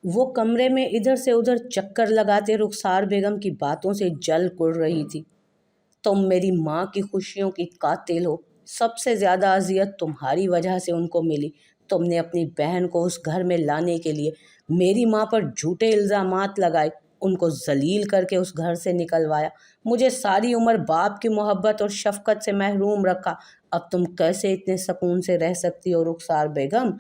وہ کمرے میں ادھر سے ادھر چکر لگاتے رخسار بیگم کی باتوں سے جل کڑ رہی تھی۔ تم میری ماں کی خوشیوں کی قاتل ہو۔ سب سے زیادہ اذیت تمہاری وجہ سے ان کو ملی۔ تم نے اپنی بہن کو اس گھر میں لانے کے لیے میری ماں پر جھوٹے الزامات لگائے، ان کو ذلیل کر کے اس گھر سے نکلوایا، مجھے ساری عمر باپ کی محبت اور شفقت سے محروم رکھا۔ اب تم کیسے اتنے سکون سے رہ سکتی ہو رخسار بیگم؟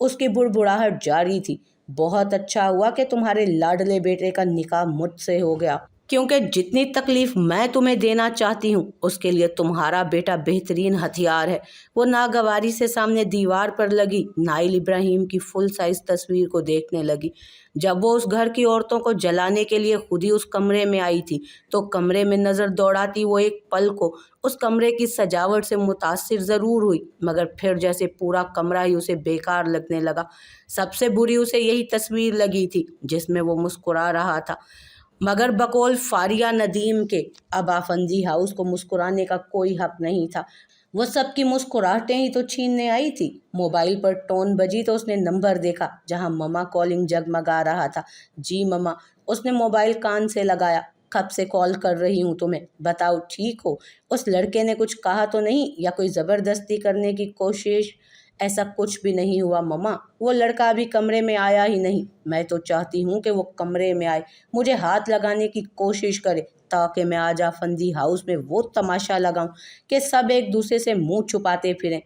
اس کی بڑبڑاہٹ جاری تھی۔ بہت اچھا ہوا کہ تمہارے لاڈلے بیٹے کا نکاح مجھ سے ہو گیا، کیونکہ جتنی تکلیف میں تمہیں دینا چاہتی ہوں اس کے لیے تمہارا بیٹا بہترین ہتھیار ہے۔ وہ ناگواری سے سامنے دیوار پر لگی نائل ابراہیم کی فل سائز تصویر کو دیکھنے لگی۔ جب وہ اس گھر کی عورتوں کو جلانے کے لیے خود ہی اس کمرے میں آئی تھی تو کمرے میں نظر دوڑاتی وہ ایک پل کو اس کمرے کی سجاوٹ سے متاثر ضرور ہوئی، مگر پھر جیسے پورا کمرہ ہی اسے بیکار لگنے لگا۔ سب سے بری اسے یہی تصویر لگی تھی جس میں وہ مسکرا رہا تھا، مگر بقول فاریہ ندیم کے اب آفندی ہاؤس کو مسکرانے کا کوئی حق نہیں تھا۔ وہ سب کی مسکراہٹیں ہی تو چھیننے آئی تھی۔ موبائل پر ٹون بجی تو اس نے نمبر دیکھا جہاں مما کالنگ جگمگا رہا تھا۔ جی مما، اس نے موبائل کان سے لگایا۔ کب سے کال کر رہی ہوں تمہیں، بتاؤ ٹھیک ہو؟ اس لڑکے نے کچھ کہا تو نہیں یا کوئی زبردستی کرنے کی کوشش؟ ایسا کچھ بھی نہیں ہوا مما، وہ لڑکا ابھی کمرے میں آیا ہی نہیں۔ میں تو چاہتی ہوں کہ وہ کمرے میں آئے، مجھے ہاتھ لگانے کی کوشش کرے تاکہ میں آج آفندی ہاؤس میں وہ تماشا لگاؤں کہ سب ایک دوسرے سے منہ چھپاتے پھریں۔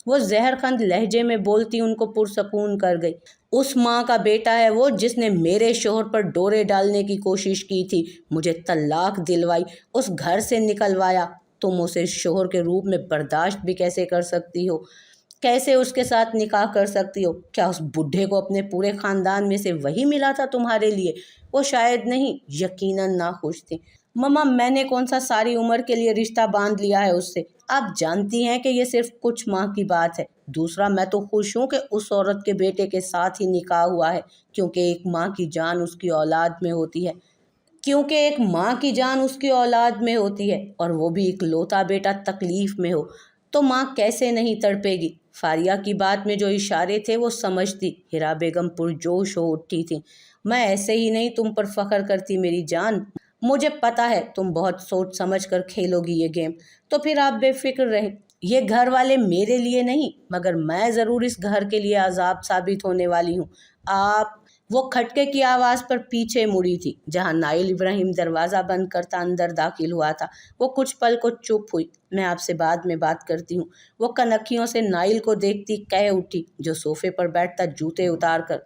وہ زہرخند لہجے میں بولتی ان کو پرسکون کر گئی۔ اس ماں کا بیٹا ہے وہ جس نے میرے شوہر پر ڈورے ڈالنے کی کوشش کی تھی، مجھے طلاق دلوائی، اس گھر سے نکلوایا۔ تم اسے شوہر کے روپ میں برداشت بھی کیسے کر سکتی ہو؟ کیسے اس کے ساتھ نکاح کر سکتی ہو؟ کیا اس بڈھے کو اپنے پورے خاندان میں سے وہی ملا تھا تمہارے لیے؟ وہ شاید نہیں، یقیناً ناخوش تھی۔ مما، میں نے کون سا ساری عمر کے لیے رشتہ باندھ لیا ہے اس سے؟ آپ جانتی ہیں کہ یہ صرف کچھ ماہ کی بات ہے۔ دوسرا، میں تو خوش ہوں کہ اس عورت کے بیٹے کے ساتھ ہی نکاح ہوا ہے، کیونکہ ایک ماں کی جان اس کی اولاد میں ہوتی ہے، اور وہ بھی اکلوتا بیٹا تکلیف میں ہو تو ماں کیسے نہیں تڑپے گی؟ فاریہ کی بات میں جو اشارے تھے وہ سمجھتی۔ ہیرا بیگم پرجوش ہو اٹھی تھیں۔ میں ایسے ہی نہیں تم پر فخر کرتی میری جان، مجھے پتا ہے تم بہت سوچ سمجھ کر کھیلو گی یہ گیم، تو پھر آپ بے فکر رہیں۔ یہ گھر والے میرے لیے نہیں، مگر میں ضرور اس گھر کے لیے عذاب ثابت ہونے والی ہوں۔ آپ وہ کھٹکے کی آواز پر پیچھے مڑی تھی جہاں نائل ابراہیم دروازہ بند کرتا اندر داخل ہوا تھا۔ وہ کچھ پل کو چپ ہوئی۔ میں آپ سے بعد میں بات کرتی ہوں، وہ کنکھیوں سے نائل کو دیکھتی کہہ اٹھی، جو صوفے پر بیٹھتا جوتے اتار کر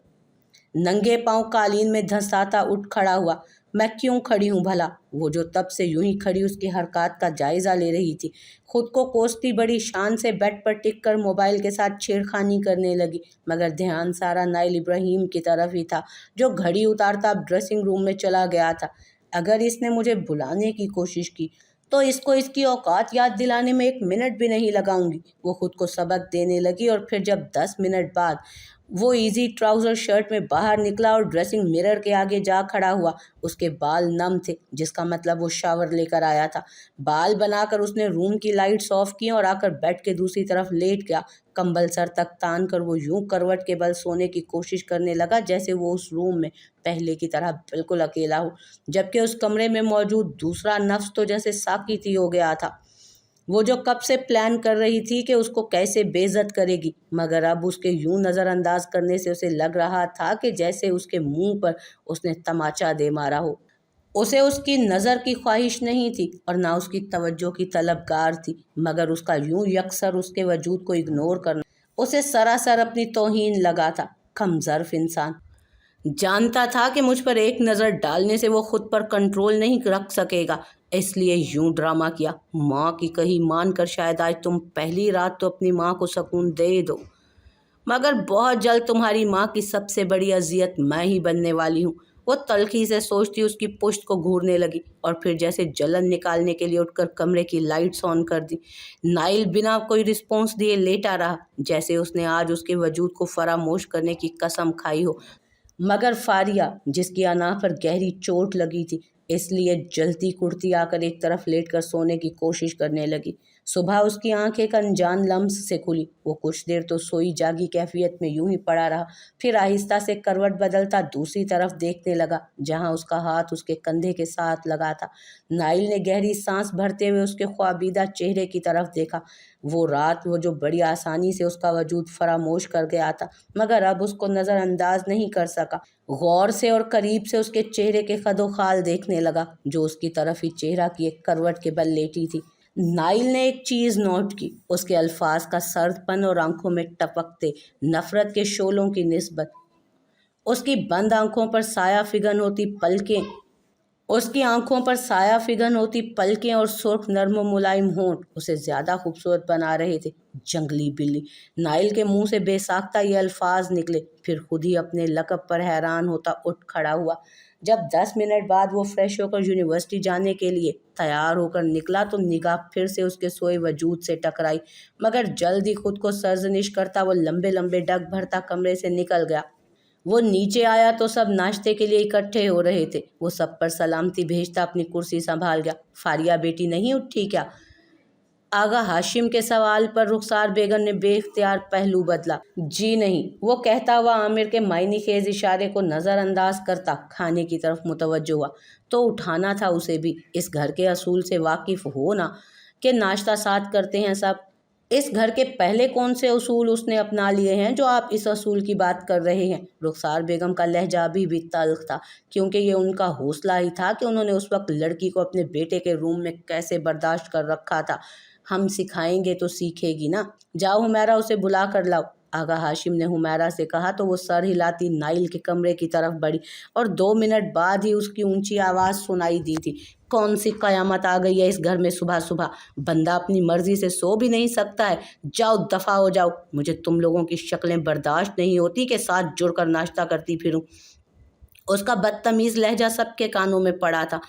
ننگے پاؤں قالین میں دھنساتا اٹھ کھڑا ہوا۔ میں کیوں کھڑی ہوں بھلا؟ وہ جو تب سے یوں ہی کھڑی اس کی حرکات کا جائزہ لے رہی تھی، خود کو کوستی بڑی شان سے بیڈ پر ٹک کر موبائل کے ساتھ چھیڑخانی کرنے لگی، مگر دھیان سارا نائل ابراہیم کی طرف ہی تھا جو گھڑی اتارتا اب ڈریسنگ روم میں چلا گیا تھا۔ اگر اس نے مجھے بلانے کی کوشش کی تو اس کو اس کی اوقات یاد دلانے میں 1 منٹ بھی نہیں لگاؤں گی۔ وہ خود کو سبق دینے لگی، اور پھر جب 10 منٹ بعد وہ ایزی ٹراؤزر شرٹ میں باہر نکلا اور ڈریسنگ مرر کے آگے جا کھڑا ہوا، اس کے بال نم تھے، جس کا مطلب وہ شاور لے کر آیا تھا۔ بال بنا کر اس نے روم کی لائٹس آف کی اور آ کر بیڈ کے دوسری طرف لیٹ گیا۔ کمبل سر تک تان کر وہ یوں کروٹ کے بل سونے کی کوشش کرنے لگا جیسے وہ اس روم میں پہلے کی طرح بالکل اکیلا ہو، جبکہ اس کمرے میں موجود دوسرا نفس تو جیسے ساکیتی ہو گیا تھا، وہ جو کب سے پلان کر رہی تھی کہ اس کو کیسے بے عزت کرے گی، مگر اب اس کے یوں نظر انداز کرنے سے اسے لگ رہا تھا کہ جیسے اس کے منہ پر اس نے تماچا دے مارا ہو۔ اسے اس کی نظر کی خواہش نہیں تھی اور نہ اس کی توجہ کی طلبگار تھی، مگر اس کا یوں یکسر اس کے وجود کو اگنور کرنا اسے سراسر اپنی توہین لگا تھا۔ کم ظرف انسان جانتا تھا کہ مجھ پر ایک نظر ڈالنے سے وہ خود پر کنٹرول نہیں رکھ سکے گا، اس لیے یوں ڈرامہ کیا۔ ماں کی کہی مان کر شاید آج تم پہلی رات تو اپنی ماں کو سکون دے دو، مگر بہت جلد تمہاری ماں کی سب سے بڑی اذیت میں ہی بننے والی ہوں۔ وہ تلخی سے سوچتی اس کی پشت کو گھورنے لگی اور پھر جیسے جلن نکالنے کے لیے اٹھ کر کمرے کی لائٹس آن کر دی۔ نائل بنا کوئی رسپانس دیے لیٹا رہا، جیسے اس نے آج اس کے وجود کو فراموش کرنے کی قسم کھائی ہو، مگر فاریہ جس کی انا پر گہری چوٹ لگی تھی اس لیے جلتی کڑتی آ کر ایک طرف لیٹ کر سونے کی کوشش کرنے لگی۔ सुबह उसकी आंख एक अनजान लम्स से खुली। वो कुछ देर तो सोई जागी कैफियत में यूं ही पड़ा रहा, फिर आहिस्ता से करवट बदलता दूसरी तरफ देखने लगा जहां उसका हाथ उसके कंधे के साथ लगा था। नाइल ने गहरी सांस भरते हुए उसके ख्वाबीदा चेहरे की तरफ देखा। वो रात वो जो बड़ी आसानी से उसका वजूद फरामोश कर गया था, मगर अब उसको नज़रअंदाज नहीं कर सका। गौर से और करीब से उसके चेहरे के खदोखाल देखने लगा जो उसकी तरफ ही चेहरा की एक करवट के बल लेटी थी। नाइल ने एक चीज़ नोट की, उसके अल्फाज का सर्दपन और आंखों में टपकते नफरत के शोलों की निस्बत। उसकी बंद आंखों पर साया फिगन होती पलकें उसकी आंखों पर साया फिगन होती पलकें और सुर्ख नर्म मुलायम होंठ उसे ज्यादा खूबसूरत बना रहे थे। जंगली बिल्ली। नाइल के मुंह से बेसाख्ता ये अल्फाज निकले, फिर खुद ही अपने लक़ब पर हैरान होता उठ खड़ा हुआ। जब 10 मिनट बाद वो फ्रेश होकर यूनिवर्सिटी जाने के लिए तैयार होकर निकला तो निगाह फिर से उसके सोए वजूद से टकराई, मगर जल्द ही खुद को सरजनिश करता वो लंबे लंबे डग भरता कमरे से निकल गया। वो नीचे आया तो सब नाश्ते के लिए इकट्ठे हो रहे थे। वो सब पर सलामती भेजता अपनी कुर्सी संभाल गया। फारिया बेटी नहीं उठी क्या? आगा हाशिम के सवाल पर रुखसार बेगम ने बेख्तियार पहलू बदला। जी नहीं, वो कहता हुआ आमिर के मायने खेज इशारे को नज़रअंदाज करता खाने की तरफ मुतवज्जो हुआ। तो उठाना था उसे भी। इस घर के असूल से वाकिफ हो ना कि नाश्ता साथ करते हैं सब। इस घर के पहले कौन से उसूल उसने अपना लिए हैं जो आप इस असूल की बात कर रहे हैं? रुखसार बेगम का लहजा भी तल्ख था, क्योंकि ये उनका हौसला ही था कि उन्होंने उस वक्त लड़की को अपने बेटे के रूम में कैसे बर्दाश्त कर रखा था। हम सिखाएंगे तो सीखेगी ना। जाओ हुमैरा उसे बुला कर लाओ। आगा हाशिम ने हुमैरा से कहा तो वो सर हिलाती नाइल के कमरे की तरफ बढ़ी और 2 मिनट बाद ही उसकी ऊंची आवाज़ सुनाई दी थी। कौन सी कयामत आ गई है इस घर में सुबह सुबह? बंदा अपनी मर्जी से सो भी नहीं सकता है। जाओ दफ़ा हो जाओ। मुझे तुम लोगों की शक्लें बर्दाश्त नहीं होती कि साथ जुड़कर नाश्ता करती फिरूं। उसका बदतमीज़ लहजा सबके कानों में पड़ा था।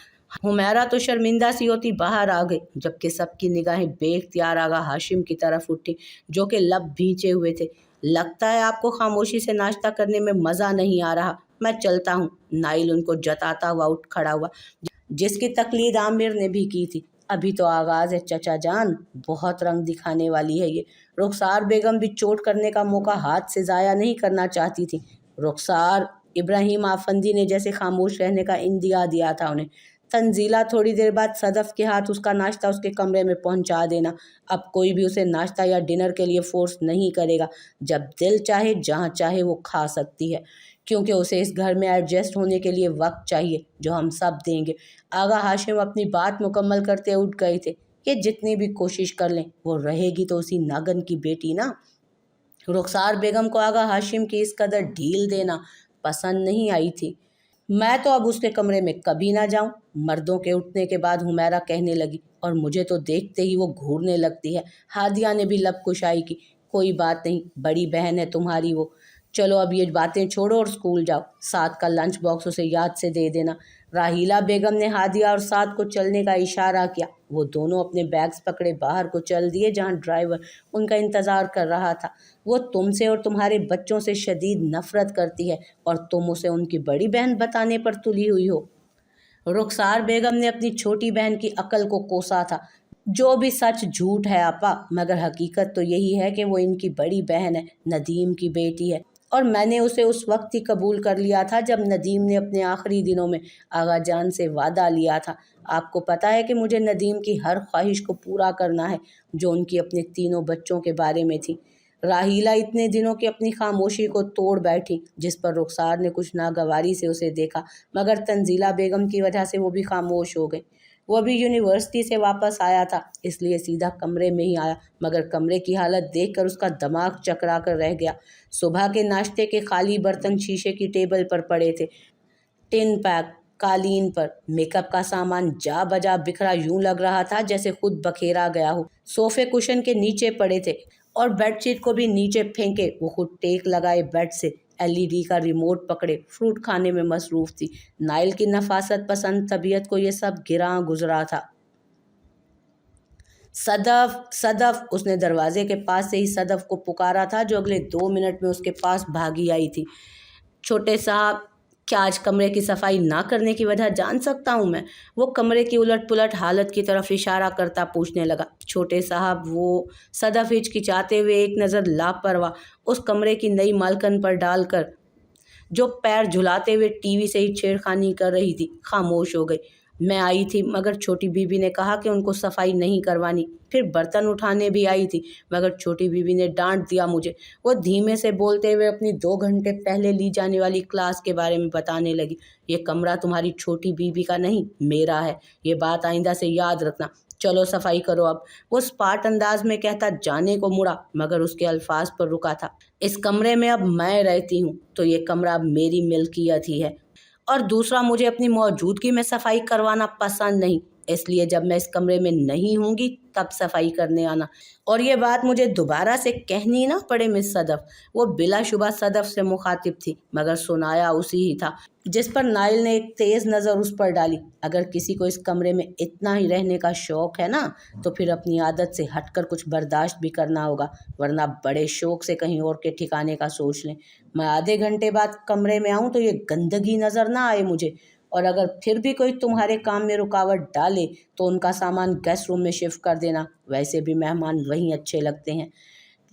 हुमैरा तो शर्मिंदा सी होती बाहर आ गई, जबकि सबकी निगाहें बेख्तियार आगा हाशिम की तरफ उठी जो कि लब भींचे हुए थे। लगता है आपको खामोशी से नाश्ता करने में मज़ा नहीं आ रहा। मैं चलता हूँ। नाइल उनको जताता हुआ उठ खड़ा हुआ, जिसकी तकलीद आमिर ने भी की थी। अभी तो आगाज़ है चचा जान, बहुत रंग दिखाने वाली है ये। रुखसार बेगम भी चोट करने का मौका हाथ से ज़ाया नहीं करना चाहती थी। रुखसार इब्राहिम आफंदी ने जैसे खामोश रहने का इंदिया दिया था उन्हें। तंजीला थोड़ी देर बाद सदफ के हाथ उसका नाश्ता उसके कमरे में पहुंचा देना। अब कोई भी उसे नाश्ता या डिनर के लिए फोर्स नहीं करेगा। जब दिल चाहे जहाँ चाहे वो खा सकती है, क्योंकि उसे इस घर में एडजस्ट होने के लिए वक्त चाहिए जो हम सब देंगे। आगा हाशिम अपनी बात मुकम्मल करते उठ गए थे। ये जितनी भी कोशिश कर लें वो रहेगी तो उसी नागन की बेटी ना। रुखसार बेगम को आगा हाशिम की इस कदर ढील देना पसंद नहीं आई थी। मैं तो अब उसके कमरे में कभी ना जाऊं। मर्दों के उठने के बाद हुमैरा कहने लगी, और मुझे तो देखते ही वो घूरने लगती है। हादिया ने भी लब कुशाई की। कोई बात नहीं, बड़ी बहन है तुम्हारी वो। चलो अब ये बातें छोड़ो और स्कूल जाओ। साथ का लंच बॉक्स उसे याद से दे देना। राहीला बेगम ने हादिया और साथ को चलने का इशारा किया। वो दोनों अपने बैग्स पकड़े बाहर को चल दिए जहाँ ड्राइवर उनका इंतज़ार कर रहा था। वो तुमसे और तुम्हारे बच्चों से शदीद नफरत करती है और तुम उसे उनकी बड़ी बहन बताने पर तुली हुई हो। रुखसार बेगम ने अपनी छोटी बहन की अकल को कोसा था। जो भी सच झूठ है आपा, मगर हकीकत तो यही है कि वो इनकी बड़ी बहन है, नदीम की बेटी है। और मैंने उसे उस वक्त ही कबूल कर लिया था जब नदीम ने अपने आखिरी दिनों में आगा जान से वादा लिया था। आपको पता है कि मुझे नदीम की हर ख्वाहिश को पूरा करना है जो उनकी अपने तीनों बच्चों के बारे में थी। राहीला इतने दिनों की अपनी खामोशी को तोड़ बैठी, जिस पर रुखसार ने कुछ नागवारी से उसे देखा, मगर तंजीला बेगम की वजह से वो भी खामोश हो गई। वो अभी यूनिवर्सिटी से वापस आया था, इसलिए सीधा कमरे में ही आया, मगर कमरे की हालत देखकर उसका दिमाग चकरा कर रह गया। सुबह के नाश्ते के खाली बर्तन शीशे की टेबल पर पड़े थे। टिन पैक कालीन पर मेकअप का सामान जा बजा बिखरा यूं लग रहा था जैसे खुद बखेरा गया हो। सोफे कुशन के नीचे पड़े थे और बेडशीट को भी नीचे फेंके वो खुद टेक लगाए बेड से एलईडी का रिमोट पकड़े फ्रूट खाने में मसरूफ थी। नाइल की नफासत पसंद तबीयत को ये सब गिरा गुजरा था। सदफ सदफ, उसने दरवाजे के पास से ही सदफ को पुकारा था जो अगले 2 मिनट में उसके पास भागी आई थी। छोटे साहब, क्या आज कमरे की सफाई ना करने की वजह जान सकता हूँ मैं? वो कमरे की उलट पुलट हालत की तरफ इशारा करता पूछने लगा। छोटे साहब, वो सदफ हिचकिचाते हुए एक नज़र लापरवाह उस कमरे की नई मालकन पर डालकर, जो पैर झुलाते हुए टीवी से ही छेड़खानी कर रही थी, खामोश हो गई। मैं आई थी मगर छोटी बीबी ने कहा कि उनको सफाई नहीं करवानी। फिर बर्तन उठाने भी आई थी मगर छोटी बीबी ने डांट दिया मुझे। वो धीमे से बोलते हुए अपनी 2 घंटे पहले ली जाने वाली क्लास के बारे में बताने लगी। ये कमरा तुम्हारी छोटी बीबी का नहीं, मेरा है। ये बात आइंदा से याद रखना। चलो सफाई करो अब। वो स्पाट अंदाज में कहता जाने को मुड़ा मगर उसके अल्फाज पर रुका था। इस कमरे में अब मैं रहती हूँ तो ये कमरा अब मेरी मिल्कियत ही है। और दूसरा, मुझे अपनी मौजूदगी में सफाई करवाना पसंद नहीं, इसलिए जब मैं इस कमरे में नहीं होंगी तब सफाई करने आना। और ये बात मुझे दोबारा से कहनी ना पड़े मिस सदफ। वो बिलाशुबा सदफ से मुखातिब थी मगर सुनाया उसी ही था, जिस पर नाइल ने एक तेज़ नज़र उस पर डाली। अगर किसी को इस कमरे में इतना ही रहने का शौक़ है ना तो फिर अपनी आदत से हटकर कुछ बर्दाश्त भी करना होगा, वरना बड़े शौक़ से कहीं और के ठिकाने का सोच लें। मैं आधे घंटे बाद कमरे में आऊँ तो ये गंदगी नज़र ना आए मुझे। और अगर फिर भी कोई तुम्हारे काम में रुकावट डाले तो उनका सामान गेस्ट रूम में शिफ्ट कर देना। वैसे भी मेहमान वहीं अच्छे लगते हैं।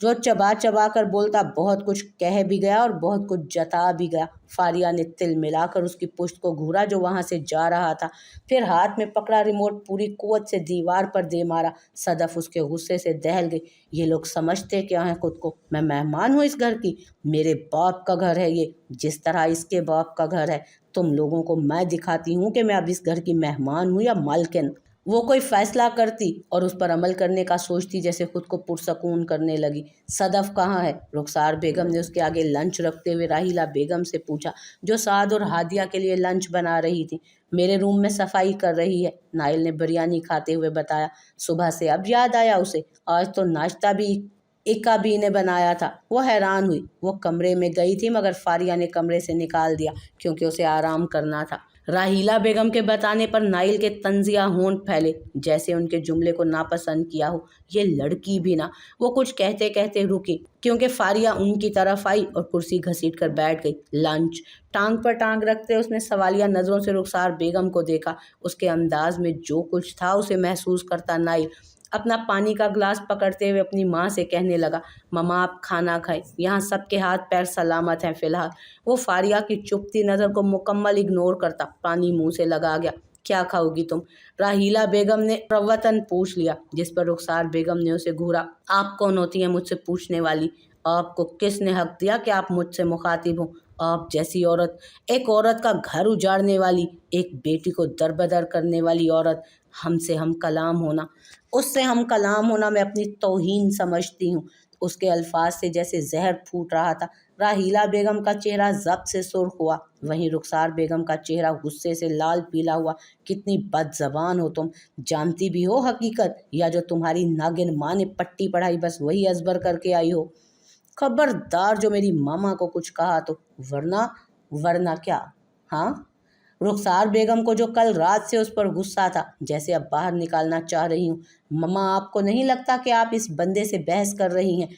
जो चबा चबा कर बोलता बहुत कुछ कह भी गया और बहुत कुछ जता भी गया। फारिया ने तिल मिलाकर उसकी पुश्त को घूरा जो वहाँ से जा रहा था, फिर हाथ में पकड़ा रिमोट पूरी कुव्वत से दीवार पर दे मारा। सदफ उसके गुस्से से दहल गई। ये लोग समझते क्या हैं खुद को? मैं मेहमान हूँ इस घर की, मेरे बाप का घर है ये, जिस तरह इसके बाप का घर है। तुम लोगों को मैं दिखाती हूँ कि मैं अब इस घर की मेहमान हूँ या मालकिन। वो कोई फैसला करती और उस पर अमल करने का सोचती जैसे खुद को पुरसकून करने लगी। सदफ कहाँ है? रुखसार बेगम ने उसके आगे लंच रखते हुए राहिला बेगम से पूछा, जो साद और हादिया के लिए लंच बना रही थी। मेरे रूम में सफाई कर रही है, नाइल ने बिरयानी खाते हुए बताया। सुबह से अब याद आया उसे, आज तो नाश्ता भी इक्का भी ने बनाया था। वो हैरान हुई। वो कमरे में गई थी मगर फारिया ने कमरे से निकाल दिया क्योंकि उसे आराम करना था। राहीला बेगम के बताने पर नाइल के तंजिया होंठ फैले, जैसे उनके जुमले को नापसंद किया हो। ये लड़की भी ना। वो कुछ कहते कहते रुकी क्योंकि फारिया उनकी तरफ आई और कुर्सी घसीट कर बैठ गई। लंच टांग पर टांग रखते उसने सवालिया नज़रों से रुखसार बेगम को देखा। उसके अंदाज में जो कुछ था उसे महसूस करता नाइल अपना पानी का ग्लास पकड़ते हुए अपनी माँ से कहने लगा, ममा आप खाना खाएं, यहाँ सबके हाथ पैर सलामत हैं फ़िलहाल। वो फारिया की चुपती नज़र को मुकम्मल इग्नोर करता पानी मुंह से लगा गया। क्या खाओगी तुम? राहीला बेगम ने प्रवतन पूछ लिया, जिस पर रुखसार बेगम ने उसे घूरा। आप कौन होती हैं मुझसे पूछने वाली? आपको किसने हक दिया कि आप मुझसे मुखातिब हों? आप जैसी औरत, एक औरत का घर उजाड़ने वाली, एक बेटी को दरबदर करने वाली औरत, हमसे हम कलाम होना, उससे हम कलाम होना मैं अपनी तौहीन समझती हूँ। उसके अल्फाज से जैसे जहर फूट रहा था। राहीला बेगम का चेहरा ज़ब्त से सुर्ख हुआ, वहीं रुखसार बेगम का चेहरा गुस्से से लाल पीला हुआ। कितनी बदज़बान हो तुम! जानती भी हो हकीकत, या जो तुम्हारी नागिन माँ ने पट्टी पढ़ाई बस वही अजबर करके आई हो? खबरदार जो मेरी मामा को कुछ कहा तो, वरना वरना क्या? हाँ, रुखसार बेगम को जो कल रात से उस पर गुस्सा था, जैसे अब बाहर निकालना चाह रही हूँ। मम्मा, आपको नहीं लगता कि आप इस बंदे से बहस कर रही हैं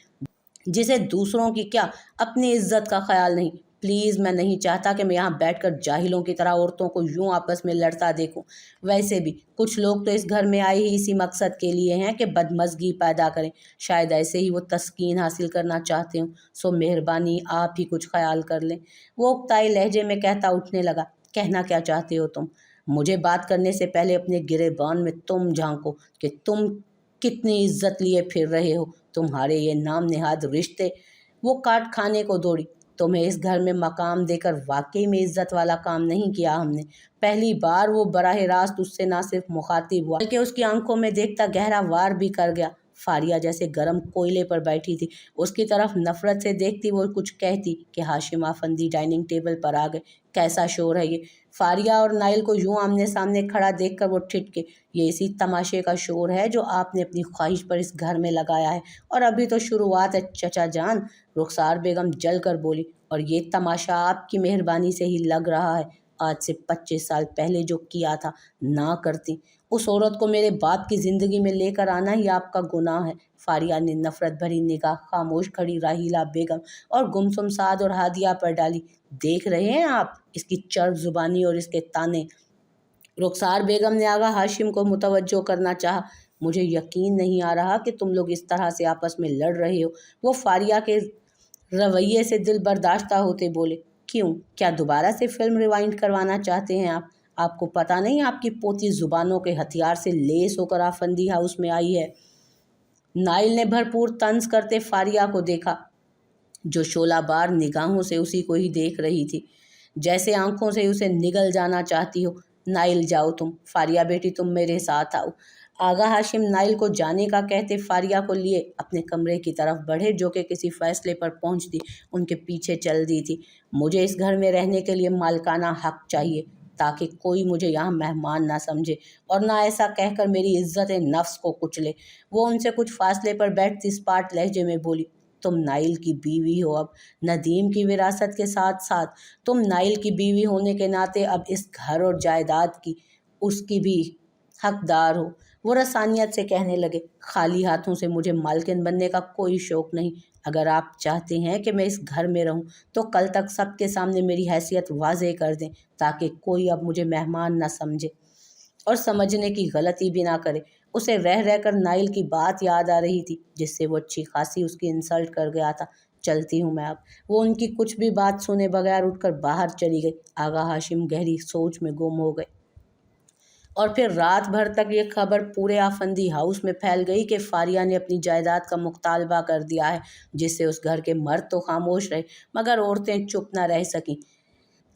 जिसे दूसरों की क्या अपनी इज्जत का ख्याल नहीं? प्लीज़, मैं नहीं चाहता कि मैं यहाँ बैठकर जाहिलों की तरह औरतों को यूं आपस में लड़ता देखूं। वैसे भी कुछ लोग तो इस घर में आए ही इसी मकसद के लिए हैं कि बदमज़गी पैदा करें। शायद ऐसे ही वो तस्कीन हासिल करना चाहते हों। सो मेहरबानी आप ही कुछ ख्याल कर लें। वो उक्ताई लहजे में कहता उठने लगा। कहना क्या चाहते हो तुम? मुझे बात करने से पहले अपने गिरेबान में तुम झांको कि तुम कितनी इज्जत लिए फिर रहे हो। तुम्हारे ये नाम नेहाद रिश्ते। वो काट खाने को दौड़ी। तुम्हें इस घर में मकाम देकर वाकई में इज्जत वाला काम नहीं किया हमने। पहली बार वो बराह रास्त उससे ना सिर्फ मुखातिब हुआ बल्कि उसकी आंखों में देखता गहरा वार भी कर गया। फारिया जैसे गर्म कोयले पर बैठी थी, उसकी तरफ नफरत से देखती वो कुछ कहती कि हाशिम आफंदी डाइनिंग टेबल पर आ गए। कैसा शोर है ये? फारिया और नाइल को यूं आमने सामने खड़ा देखकर वो ठिठके। ये इसी तमाशे का शोर है जो आपने अपनी ख्वाहिश पर इस घर में लगाया है, और अभी तो शुरुआत है चचा जान। रुखसार बेगम जल कर बोली, और ये तमाशा आपकी मेहरबानी से ही लग रहा है। आज से 25 साल पहले जो किया था ना करती। उस औरत को मेरे बाप की ज़िंदगी में लेकर आना ही आपका गुनाह है। फारिया ने नफरत भरी निगाह खामोश खड़ी राहीला बेगम और गुमसुम साद और हादिया पर डाली। देख रहे हैं आप इसकी चर्ब जुबानी और इसके ताने। रुखसार बेगम ने आगा हाशिम को मुतवज्जो करना चाहा। मुझे यकीन नहीं आ रहा कि तुम लोग इस तरह से आपस में लड़ रहे हो। वो फारिया के रवैये से दिल बर्दाश्ता होते बोले। क्यों, क्या दोबारा से फिल्म रिवाइंड करवाना चाहते हैं आप? आपको पता नहीं आपकी पोती जुबानों के हथियार से लेस होकर आफंदी हाउस में आई है? नाइल ने भरपूर तंज करते फारिया को देखा, जो शोलाबार निगाहों से उसी को ही देख रही थी, जैसे आंखों से उसे निगल जाना चाहती हो। नाइल जाओ तुम, फारिया बेटी तुम मेरे साथ आओ। आगा हाशिम नाइल को जाने का कहते फारिया को लिए अपने कमरे की तरफ बढ़े, जो कि किसी फैसले पर पहुंचती उनके पीछे चल दी थी। मुझे इस घर में रहने के लिए मालिकाना हक चाहिए, ताकि कोई मुझे यहाँ मेहमान ना समझे और ना ऐसा कहकर मेरी इज्जत नफ्स को कुचले। वो उनसे कुछ फासले पर बैठती स्पाट लहजे में बोली, तुम नाइल की बीवी हो। अब नदीम की विरासत के साथ साथ तुम नाइल की बीवी होने के नाते अब इस घर और जायदाद की उसकी भी हकदार हो। वो रसानियत से कहने लगे, खाली हाथों से मुझे मालकिन बनने का कोई शौक़ नहीं। अगर आप चाहते हैं कि मैं इस घर में रहूं, तो कल तक सबके सामने मेरी हैसियत वाज़ेह कर दें, ताकि कोई अब मुझे मेहमान ना समझे और समझने की गलती भी ना करे। उसे रह रहकर नाइल की बात याद आ रही थी, जिससे वो अच्छी खासी उसकी इंसल्ट कर गया था। चलती हूँ मैं अब। वो उनकी कुछ भी बात सुने बगैर उठकर बाहर चली गई। आगा हाशिम गहरी सोच में गुम हो गए और फिर रात भर तक ये खबर पूरे आफंदी हाउस में फैल गई कि फारिया ने अपनी जायदाद का मुख्तालबा कर दिया है, जिससे उस घर के मर्द तो खामोश रहे मगर औरतें चुप न रह सकीं।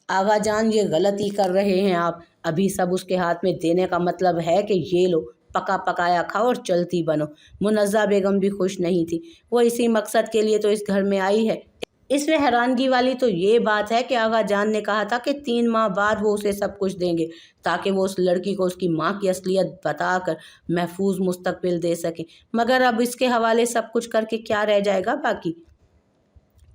आगा जान, ये गलती कर रहे हैं आप। अभी सब उसके हाथ में देने का मतलब है कि ये लो, पका पकाया खाओ और चलती बनो। मुनज़्ज़ा बेगम भी खुश नहीं थी। वो इसी मकसद के लिए तो इस घर में आई है। इसमें हैरानगी वाली तो ये बात है कि आगा जान ने कहा था कि 3 माह बाद वो उसे सब कुछ देंगे, ताकि वो उस लड़की को उसकी माँ की असलियत बताकर महफूज मुस्तकबिल दे सके। मगर अब इसके हवाले सब कुछ करके क्या रह जाएगा बाकी?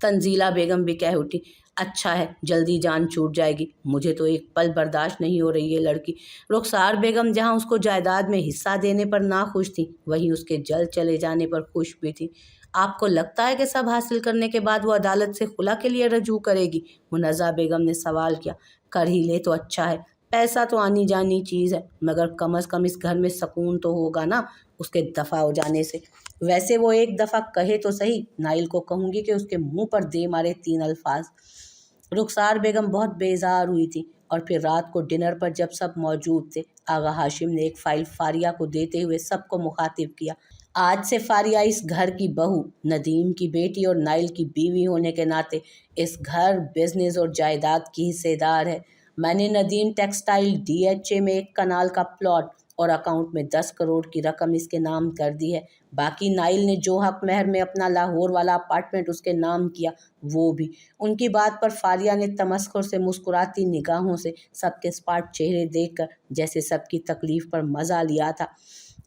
तंजीला बेगम भी कह उठी, अच्छा है, जल्दी जान छूट जाएगी। मुझे तो एक पल बर्दाश्त नहीं हो रही है लड़की। रुखसार बेगम जहाँ उसको जायदाद में हिस्सा देने पर ना खुश थी, वहीं उसके जल्द चले जाने पर खुश भी थी। आपको लगता है कि सब हासिल करने के बाद वो अदालत से खुला के लिए रजू करेगी? मुनज़्ज़ा बेगम ने सवाल किया। कर ही ले तो अच्छा है, पैसा तो आनी जानी चीज़ है, मगर कम अज़ कम इस घर में सुकून तो होगा ना उसके दफ़ा हो जाने से। वैसे वो एक दफ़ा कहे तो सही, नाइल को कहूँगी कि उसके मुंह पर दे मारे 3 अल्फाज। रुखसार बेगम बहुत बेजार हुई थी। और फिर रात को डिनर पर जब सब मौजूद थे, आगा हाशिम ने एक फ़ाइल फारिया को देते हुए सबको मुखातिब किया। आज से फारिया इस घर की बहू, नदीम की बेटी और नाइल की बीवी होने के नाते इस घर, बिजनेस और जायदाद की हिस्सेदार है। मैंने नदीम टेक्सटाइल DHA में 1 कनाल का प्लॉट और अकाउंट में 10 करोड़ की रकम इसके नाम कर दी है। बाकी नाइल ने जो हक महर में अपना लाहौर वाला अपार्टमेंट उसके नाम किया, वो भी। उनकी बात पर फारिया ने तमस्खुर से मुस्कुराती निगाहों से सबके स्पाट चेहरे देखकर जैसे सबकी तकलीफ पर मज़ा लिया था।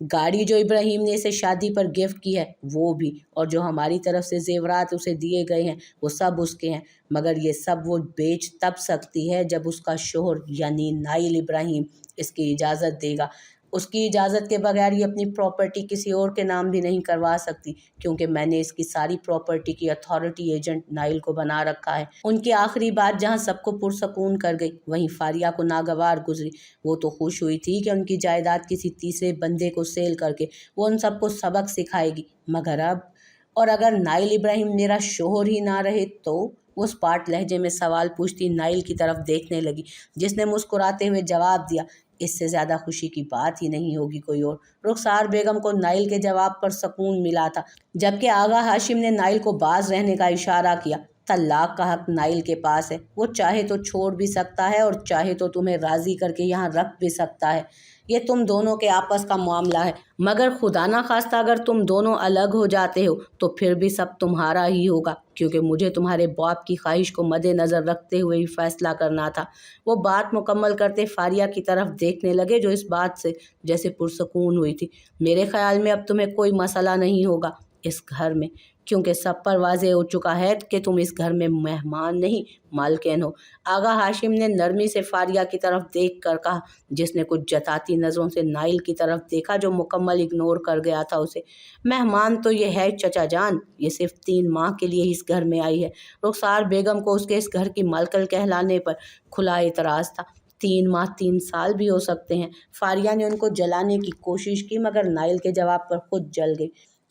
गाड़ी जो इब्राहिम ने इसे शादी पर गिफ्ट की है, वो भी, और जो हमारी तरफ से जेवरात उसे दिए गए हैं, वो सब उसके हैं। मगर ये सब वो बेच तब सकती है जब उसका शोहर यानी नाइल इब्राहिम इसकी इजाज़त देगा। उसकी इजाज़त के बगैर ये अपनी प्रॉपर्टी किसी और के नाम भी नहीं करवा सकती, क्योंकि मैंने इसकी सारी प्रॉपर्टी की अथॉरिटी एजेंट नाइल को बना रखा है। उनकी आखिरी बात जहाँ सबको पुरसकून कर गई, वहीं फारिया को नागवार गुजरी। वो तो खुश हुई थी कि उनकी जायदाद किसी तीसरे बंदे को सेल करके वो उन सबको सबक सिखाएगी। मगर अब, और अगर नाइल इब्राहिम मेरा शोहर ही ना रहे तो? वो स्पाट लहजे में सवाल पूछती नाइल की तरफ देखने लगी, जिसने मुस्कुराते हुए जवाब दिया, इससे ज़्यादा खुशी की बात ही नहीं होगी कोई और। रुखसार बेगम को नाइल के जवाब पर सुकून मिला था, जबकि आगा हाशिम ने नाइल को बाज रहने का इशारा किया। तलाक का हक नाइल के पास है। वो चाहे तो छोड़ भी सकता है और चाहे तो तुम्हें राज़ी करके यहाँ रख भी सकता है। ये तुम दोनों के आपस का मामला है। मगर खुदा ना खास्ता अगर तुम दोनों अलग हो जाते हो तो फिर भी सब तुम्हारा ही होगा, क्योंकि मुझे तुम्हारे बाप की ख्वाहिश को मद्देनज़र रखते हुए ही फैसला करना था। वो बात मुकम्मल करते फारिया की तरफ देखने लगे, जो इस बात से जैसे पुरसकून हुई थी। मेरे ख्याल में अब तुम्हें कोई मसला नहीं होगा इस घर में। क्योंकि सब पर वाज़ेह हो चुका है कि तुम इस घर में मेहमान नहीं मालकिन हो। आगा हाशिम ने नरमी से फारिया की तरफ देख कर कहा, जिसने कुछ जताती नज़रों से नाइल की तरफ देखा जो मुकम्मल इग्नोर कर गया था उसे। मेहमान तो ये है चचा जान, ये सिर्फ 3 माह के लिए इस घर में आई है। रुखसार बेगम को उसके इस घर की मालकिन कहलाने पर खुला एतराज़ था। 3 माह 3 साल भी हो सकते हैं। फारिया ने उनको जलाने की कोशिश की मगर नाइल के जवाब पर खुद जल गई।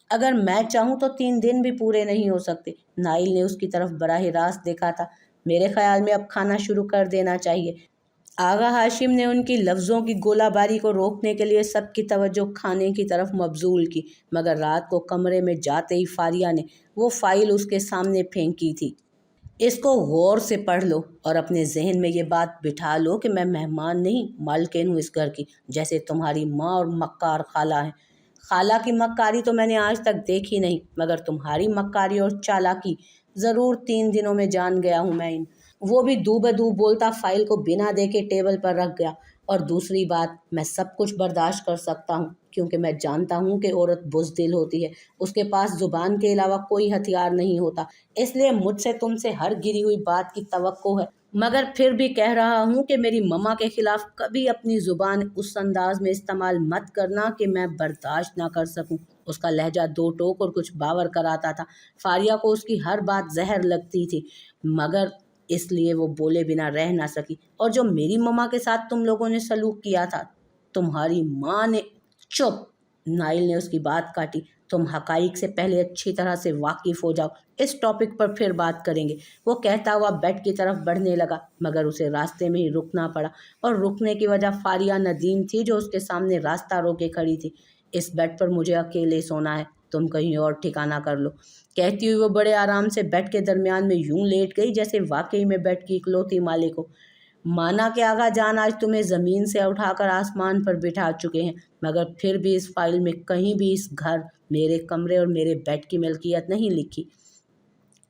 अगर मैं चाहूँ तो 3 दिन भी पूरे नहीं हो सकते। नाइल ने उसकी तरफ बराह रास्त देखा था। मेरे ख्याल में अब खाना शुरू कर देना चाहिए। आगा हाशिम ने उनकी लफ्ज़ों की गोलाबारी को रोकने के लिए सबकी तवज्जो खाने की तरफ मबजूल की, मगर रात को कमरे में जाते ही फारिया ने वो फाइल उसके सामने फेंकी थी। इसको गौर से पढ़ लो और अपने जहन में ये बात बिठा लो कि मैं मेहमान नहीं मालकिन हूँ इस घर की, जैसे तुम्हारी माँ और मक्कार खाला है। खाला की मक्कारी तो मैंने आज तक देखी नहीं, मगर तुम्हारी मक्कारी और चालाकी ज़रूर 3 दिनों में जान गया हूँ मैं इन। वो भी दू बदू बोलता फाइल को बिना देखे टेबल पर रख गया। और दूसरी बात, मैं सब कुछ बर्दाश्त कर सकता हूँ क्योंकि मैं जानता हूँ कि औरत बुज़दिल होती है, उसके पास ज़ुबान के अलावा कोई हथियार नहीं होता। इसलिए मुझसे तुमसे हर गिरी हुई बात की तवक्को है, मगर फिर भी कह रहा हूँ कि मेरी मम्मा के खिलाफ कभी अपनी ज़ुबान उस अंदाज में इस्तेमाल मत करना कि मैं बर्दाश्त ना कर सकूँ। उसका लहजा 2 टोक और कुछ बावर कराता था। फारिया को उसकी हर बात जहर लगती थी, मगर इसलिए वो बोले बिना रह ना सकी। और जो मेरी मम्मा के साथ तुम लोगों ने सलूक किया था, तुम्हारी माँ ने। चुप! नाइल ने उसकी बात काटी। तुम हकाइक से पहले अच्छी तरह से वाकिफ हो जाओ, इस टॉपिक पर फिर बात करेंगे। वो कहता हुआ बेड की तरफ बढ़ने लगा, मगर उसे रास्ते में ही रुकना पड़ा। और रुकने की वजह फारिया नदीम थी जो उसके सामने रास्ता रोके खड़ी थी। इस बेड पर मुझे अकेले सोना है, तुम कहीं और ठिकाना कर लो। कहती हुई वो बड़े आराम से बेड के दरमियान में यूं लेट गई जैसे वाकई में बेड की इकलौती मालिक हो। माना कि आगा जान आज तुम्हें ज़मीन से उठाकर आसमान पर बिठा चुके हैं, मगर फिर भी इस फाइल में कहीं भी इस घर, मेरे कमरे और मेरे बेड की मिल्कियत नहीं लिखी।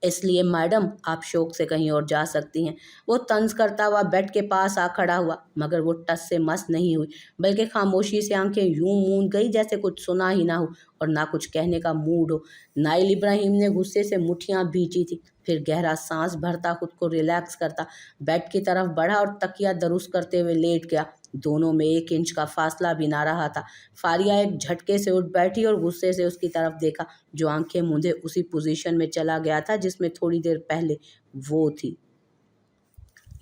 इसलिए मैडम आप शौक से कहीं और जा सकती हैं। वो तंज करता हुआ बेड के पास आ खड़ा हुआ, मगर वो टस से मस नहीं हुई, बल्कि खामोशी से आंखें यूं मूंद गई जैसे कुछ सुना ही ना हो और ना कुछ कहने का मूड हो। नाइल इब्राहिम ने गुस्से से मुट्ठियां भींची थी, फिर गहरा सांस भरता खुद को रिलैक्स करता बेड की तरफ बढ़ा और तकिया दरुस्त करते हुए लेट गया। दोनों में 1 इंच का फासला भी ना रहा था। फारिया एक झटके से उठ बैठी और गुस्से से उसकी तरफ देखा, जो आंखें मूंदे उसी पोजीशन में चला गया था जिसमें थोड़ी देर पहले वो थी।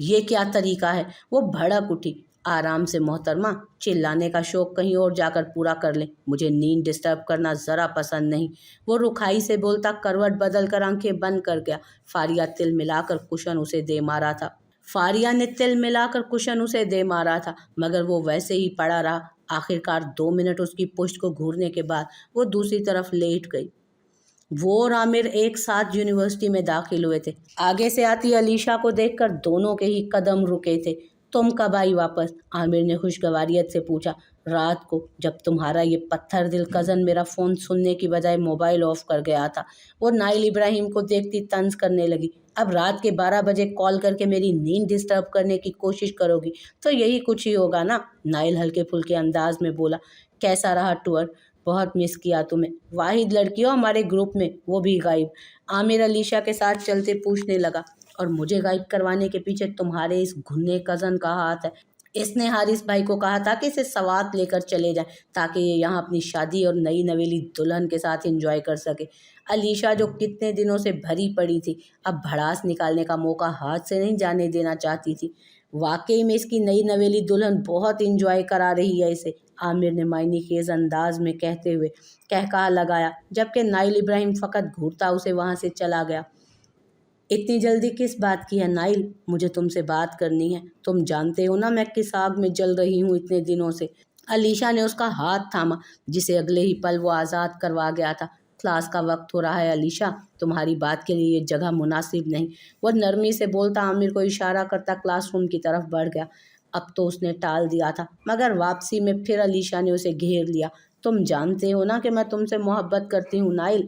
ये क्या तरीका है? वो भड़क उठी। आराम से मोहतरमा, चिल्लाने का शौक कहीं और जाकर पूरा कर लें, मुझे नींद डिस्टर्ब करना ज़रा पसंद नहीं। वो रुखाई से बोलता करवट बदल कर आंखें बंद कर गया। फारिया तिल मिलाकर कुशन उसे दे मारा था। फारिया ने तिल मिलाकर कुशन उसे दे मारा था, मगर वो वैसे ही पड़ा रहा। आखिरकार 2 मिनट उसकी पुश्त को घूरने के बाद वो दूसरी तरफ लेट गई। वो और आमिर एक साथ यूनिवर्सिटी में दाखिल हुए थे। आगे से आती अलीशा को देखकर दोनों के ही कदम रुके थे। तुम कब आई वापस? आमिर ने खुशगवारियत से पूछा। रात को, जब तुम्हारा ये पत्थर दिल कज़न मेरा फ़ोन सुनने की बजाय मोबाइल ऑफ कर गया था। वो नाइल इब्राहिम को देखती तंज करने लगी। अब रात के 12 बजे कॉल करके मेरी नींद डिस्टर्ब करने की कोशिश करोगी तो यही कुछ ही होगा ना? नाइल हल्के फुल्के अंदाज में बोला। कैसा रहा टूर? बहुत मिस किया तुम्हें। वाहिद लड़की हो हमारे ग्रुप में, वो भी गायब। आमिर अलीशा के साथ चलते पूछने लगा। और मुझे गायब करवाने के पीछे तुम्हारे इस घुन्ने कज़न का हाथ है। इसने हारिस भाई को कहा था कि इसे सवात लेकर चले जाएं ताकि ये यहाँ अपनी शादी और नई नवेली दुल्हन के साथ एंजॉय कर सके। अलीशा जो कितने दिनों से भरी पड़ी थी, अब भड़ास निकालने का मौका हाथ से नहीं जाने देना चाहती थी। वाकई में इसकी नई नवेली दुल्हन बहुत इंजॉय करा रही है इसे, आमिर ने मायने खेज अंदाज में कहते हुए कहकहा लगाया, जबकि नाइल इब्राहिम फ़कत घूरता उसे वहाँ से चला गया। इतनी जल्दी किस बात की है नाइल? मुझे तुमसे बात करनी है। तुम जानते हो ना मैं किस आग में जल रही हूँ इतने दिनों से। अलीशा ने उसका हाथ थामा, जिसे अगले ही पल वो आज़ाद करवा गया था। क्लास का वक्त हो रहा है अलीशा, तुम्हारी बात के लिए ये जगह मुनासिब नहीं। वो नरमी से बोलता आमिर को इशारा करता क्लासरूम की तरफ बढ़ गया। अब तो उसने टाल दिया था, मगर वापसी में फिर अलीशा ने उसे घेर लिया। तुम जानते हो ना कि मैं तुमसे मोहब्बत करती हूँ नाइल।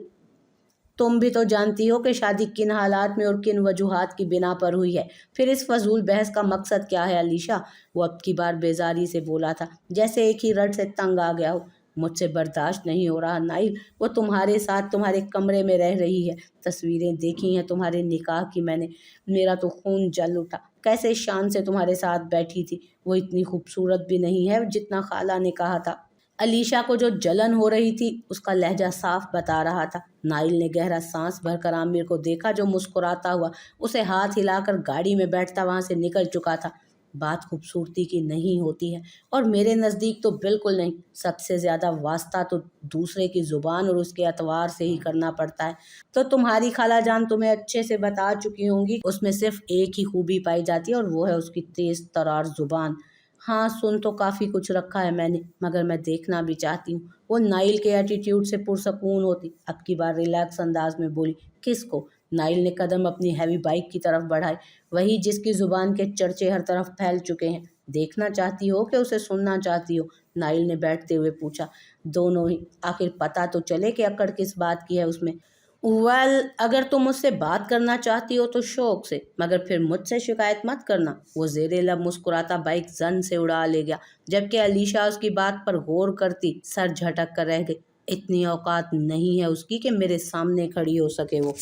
तुम भी तो जानती हो कि शादी किन हालात में और किन वजूहात की बिना पर हुई है। फिर इस फजूल बहस का मकसद क्या है अलीशा? वो अब की बार बेजारी से बोला था, जैसे एक ही रट से तंग आ गया हो। मुझसे बर्दाश्त नहीं हो रहा नाइल। वो तुम्हारे साथ तुम्हारे कमरे में रह रही है। तस्वीरें देखी हैं तुम्हारे निकाह की मैंने, मेरा तो खून जल उठा। कैसे शान से तुम्हारे साथ बैठी थी। वो इतनी खूबसूरत भी नहीं है जितना खाला ने कहा था। अलीशा को जो जलन हो रही थी उसका लहजा साफ बता रहा था। नाइल ने गहरा सांस भरकर आमिर को देखा जो मुस्कुराता हुआ उसे हाथ हिलाकर गाड़ी में बैठता वहां से निकल चुका था। बात खूबसूरती की नहीं होती है, और मेरे नज़दीक तो बिल्कुल नहीं। सबसे ज़्यादा वास्ता तो दूसरे की ज़ुबान और उसके अतवार से ही करना पड़ता है। तो तुम्हारी खाला जान तुम्हें अच्छे से बता चुकी होंगी, उसमें सिर्फ एक ही खूबी पाई जाती है और वो है उसकी तेज़ तरार ज़ुबान। हाँ, सुन तो काफ़ी कुछ रखा है मैंने, मगर मैं देखना भी चाहती हूँ। वो नाइल के एटीट्यूड से पुरसकून होती, अब की बार रिलैक्स अंदाज में बोली। किसको? नाइल ने कदम अपनी हैवी बाइक की तरफ बढ़ाए, वही जिसकी जुबान के चर्चे हर तरफ फैल चुके हैं। देखना चाहती हो कि उसे सुनना चाहती हो? नाइल ने बैठते हुए पूछा। दोनों ही। आखिर पता तो चले कि अकड़ किस बात की है उसमें। अगर तुम मुझसे बात करना चाहती हो तो शौक से, मगर फिर मुझसे शिकायत मत करना। वो जेरे लब मुस्कुराता बाइक जन से उड़ा ले गया, जबकि अलीशा उसकी बात पर गौर करती सर झटक कर रह गई। इतनी औकात नहीं है उसकी कि मेरे सामने खड़ी हो सके वो।